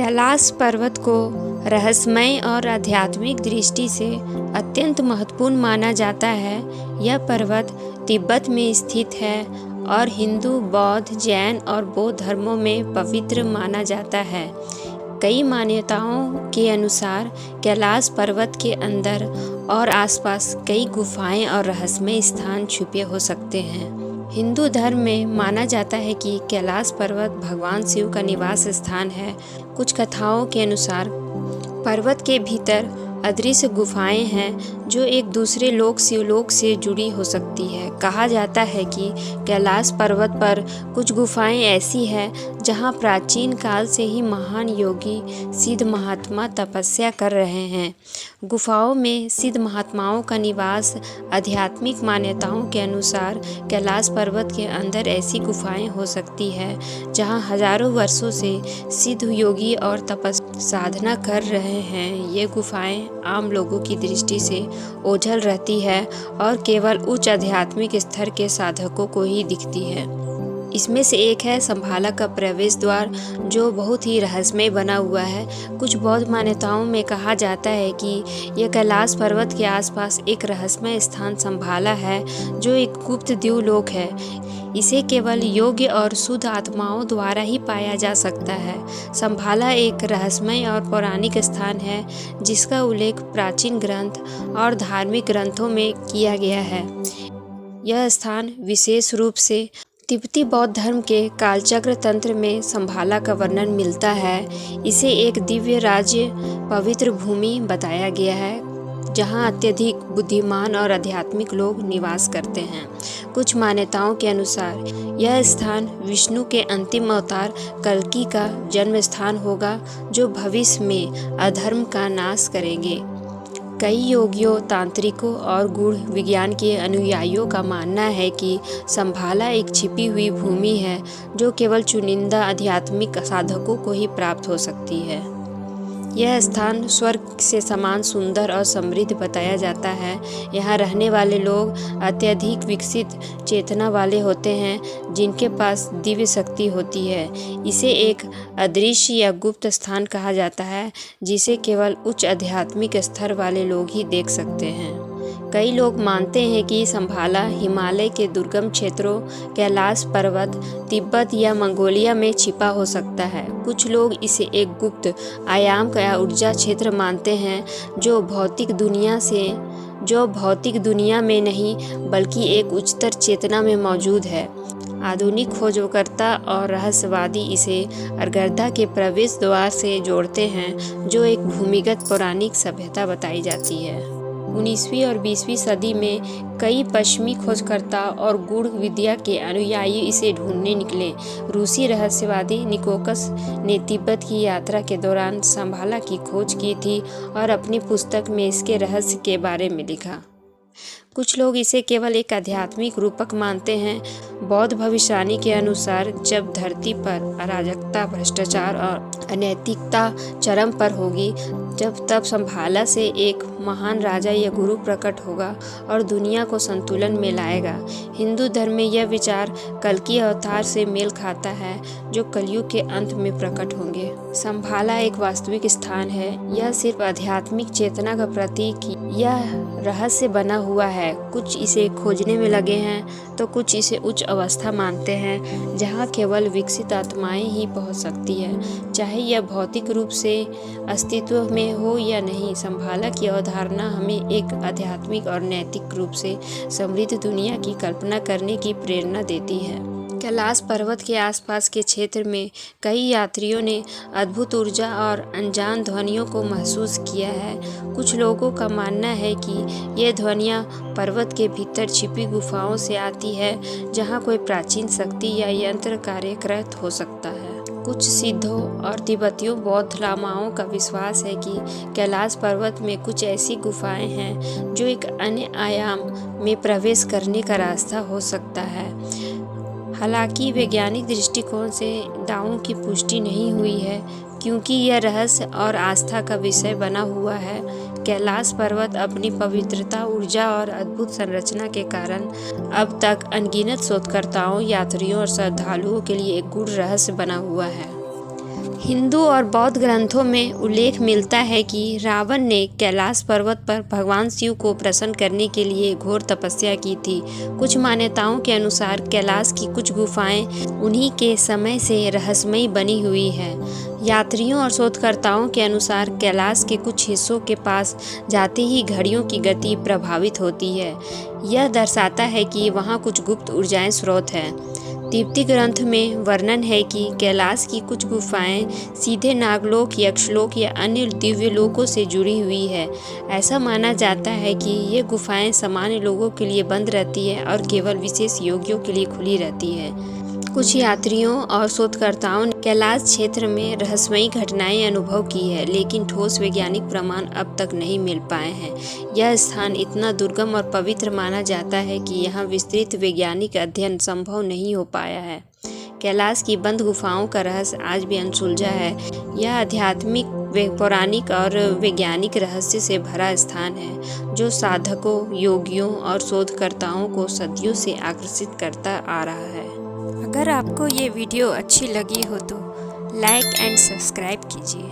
कैलाश पर्वत को रहस्यमय और आध्यात्मिक दृष्टि से अत्यंत महत्वपूर्ण माना जाता है। यह पर्वत तिब्बत में स्थित है और हिंदू, बौद्ध, जैन और बौद्ध धर्मों में पवित्र माना जाता है। कई मान्यताओं के अनुसार कैलाश पर्वत के अंदर और आसपास कई गुफाएं और रहस्यमय स्थान छुपे हो सकते हैं। हिंदू धर्म में माना जाता है कि कैलाश पर्वत भगवान शिव का निवास स्थान है। कुछ कथाओं के अनुसार पर्वत के भीतर अदृश्य गुफाएं हैं जो एक दूसरे लोक शिवलोक से जुड़ी हो सकती है। कहा जाता है कि कैलाश पर्वत पर कुछ गुफाएं ऐसी हैं जहां प्राचीन काल से ही महान योगी सिद्ध महात्मा तपस्या कर रहे हैं। गुफाओं में सिद्ध महात्माओं का निवास। आध्यात्मिक मान्यताओं के अनुसार कैलाश पर्वत के अंदर ऐसी गुफाएं हो सकती है जहां हजारों वर्षों से सिद्ध योगी और तपस्या साधना कर रहे हैं। ये गुफाएं आम लोगों की दृष्टि से ओझल रहती है और केवल उच्च आध्यात्मिक स्तर के साधकों को ही दिखती है। इसमें से एक है संभाला का प्रवेश द्वार, जो बहुत ही रहस्यमय बना हुआ है। कुछ बौद्ध मान्यताओं में कहा जाता है कि यह कैलाश पर्वत के आसपास एक रहस्यमय स्थान संभाला है, जो एक गुप्त द्यूलोक है। इसे केवल योग्य और शुद्ध आत्माओं द्वारा ही पाया जा सकता है। संभाला एक रहस्यमय और पौराणिक स्थान है जिसका उल्लेख प्राचीन ग्रंथ और धार्मिक ग्रंथों में किया गया है। यह स्थान विशेष रूप से तिब्बती बौद्ध धर्म के कालचक्र तंत्र में संभाला का वर्णन मिलता है। इसे एक दिव्य राज्य पवित्र भूमि बताया गया है जहां अत्यधिक बुद्धिमान और आध्यात्मिक लोग निवास करते हैं। कुछ मान्यताओं के अनुसार यह स्थान विष्णु के अंतिम अवतार कल्कि का जन्म स्थान होगा, जो भविष्य में अधर्म का नाश करेंगे। कई योगियों, तांत्रिकों और गूढ़ विज्ञान के अनुयायियों का मानना है कि संभाला एक छिपी हुई भूमि है जो केवल चुनिंदा आध्यात्मिक साधकों को ही प्राप्त हो सकती है। यह स्थान स्वर्ग से समान सुंदर और समृद्ध बताया जाता है। यहाँ रहने वाले लोग अत्यधिक विकसित चेतना वाले होते हैं जिनके पास दिव्य शक्ति होती है। इसे एक अदृश्य या गुप्त स्थान कहा जाता है जिसे केवल उच्च आध्यात्मिक स्तर वाले लोग ही देख सकते हैं। कई लोग मानते हैं कि संभाला हिमालय के दुर्गम क्षेत्रों, कैलाश पर्वत, तिब्बत या मंगोलिया में छिपा हो सकता है। कुछ लोग इसे एक गुप्त आयाम का ऊर्जा क्षेत्र मानते हैं जो भौतिक दुनिया में नहीं बल्कि एक उच्चतर चेतना में मौजूद है। आधुनिक खोजकर्ता और रहस्यवादी इसे अर्गदा के प्रवेश द्वार से जोड़ते हैं, जो एक भूमिगत पौराणिक सभ्यता बताई जाती है। 19वीं और 20वीं सदी में कई पश्चिमी खोजकर्ता और गूढ़ विद्या के अनुयायी इसे ढूंढने निकले। रूसी रहस्यवादी निकोलस ने तिब्बत की यात्रा के दौरान संभाला की खोज की थी और अपनी पुस्तक में इसके रहस्य के बारे में लिखा। कुछ लोग इसे केवल एक आध्यात्मिक रूपक मानते हैं। बौद्ध भविष्यवाणी के अनुसार जब धरती पर अराजकता, भ्रष्टाचार और अनैतिकता चरम पर होगी, तब संभाला से एक महान राजा या गुरु प्रकट होगा और दुनिया को संतुलन में लाएगा। हिंदू धर्म में यह विचार कल्कि अवतार से मेल खाता है जो कलयुग के अंत में प्रकट होंगे। संभाला एक वास्तविक स्थान है। यह सिर्फ आध्यात्मिक चेतना का प्रतीक यह रहस्य बना हुआ है। कुछ इसे खोजने में लगे हैं तो कुछ इसे उच्च अवस्था मानते हैं जहां केवल विकसित आत्माएं ही पहुंच सकती है, चाहे यह भौतिक रूप से अस्तित्व में हो या नहीं। संभाला की अवधारणा हमें एक आध्यात्मिक और नैतिक रूप से समृद्ध दुनिया की कल्पना करने की प्रेरणा देती है। कैलाश पर्वत के आसपास के क्षेत्र में कई यात्रियों ने अद्भुत ऊर्जा और अनजान ध्वनियों को महसूस किया है। कुछ लोगों का मानना है कि ये ध्वनियाँ पर्वत के भीतर छिपी गुफाओं से आती है जहाँ कोई प्राचीन शक्ति या यंत्र कार्यरत हो सकता है। कुछ सिद्धों और तिब्बतियों बौद्ध लामाओं का विश्वास है कि कैलाश पर्वत में कुछ ऐसी गुफाएं हैं जो एक अन्य आयाम में प्रवेश करने का रास्ता हो सकता है। हालांकि वैज्ञानिक दृष्टिकोण से दावों की पुष्टि नहीं हुई है क्योंकि यह रहस्य और आस्था का विषय बना हुआ है। कैलाश पर्वत अपनी पवित्रता, ऊर्जा और अद्भुत संरचना के कारण अब तक अनगिनत शोधकर्ताओं, यात्रियों और श्रद्धालुओं के लिए एक गूढ़ रहस्य बना हुआ है। हिंदू और बौद्ध ग्रंथों में उल्लेख मिलता है कि रावण ने कैलाश पर्वत पर भगवान शिव को प्रसन्न करने के लिए घोर तपस्या की थी। कुछ मान्यताओं के अनुसार कैलाश की कुछ गुफाएं उन्हीं के समय से रहस्यमयी बनी हुई हैं। यात्रियों और शोधकर्ताओं के अनुसार कैलाश के कुछ हिस्सों के पास जाते ही घड़ियों की गति प्रभावित होती है। यह दर्शाता है कि वहाँ कुछ गुप्त ऊर्जाएं स्रोत हैं। तिब्बती ग्रंथ में वर्णन है कि कैलाश की कुछ गुफाएं सीधे नागलोक, यक्षलोक या अन्य दिव्य लोकों से जुड़ी हुई है। ऐसा माना जाता है कि ये गुफाएं सामान्य लोगों के लिए बंद रहती है और केवल विशेष योगियों के लिए खुली रहती है। कुछ यात्रियों और शोधकर्ताओं ने कैलाश क्षेत्र में रहस्यमयी घटनाएं अनुभव की है, लेकिन ठोस वैज्ञानिक प्रमाण अब तक नहीं मिल पाए हैं। यह स्थान इतना दुर्गम और पवित्र माना जाता है कि यहाँ विस्तृत वैज्ञानिक अध्ययन संभव नहीं हो पाया है। कैलाश की बंद गुफाओं का रहस्य आज भी अनसुलझा है। यह आध्यात्मिक, पौराणिक और वैज्ञानिक रहस्य से भरा स्थान है, जो साधकों, योगियों और शोधकर्ताओं को सदियों से आकर्षित करता आ रहा है। अगर आपको ये वीडियो अच्छी लगी हो तो लाइक एंड सब्सक्राइब कीजिए।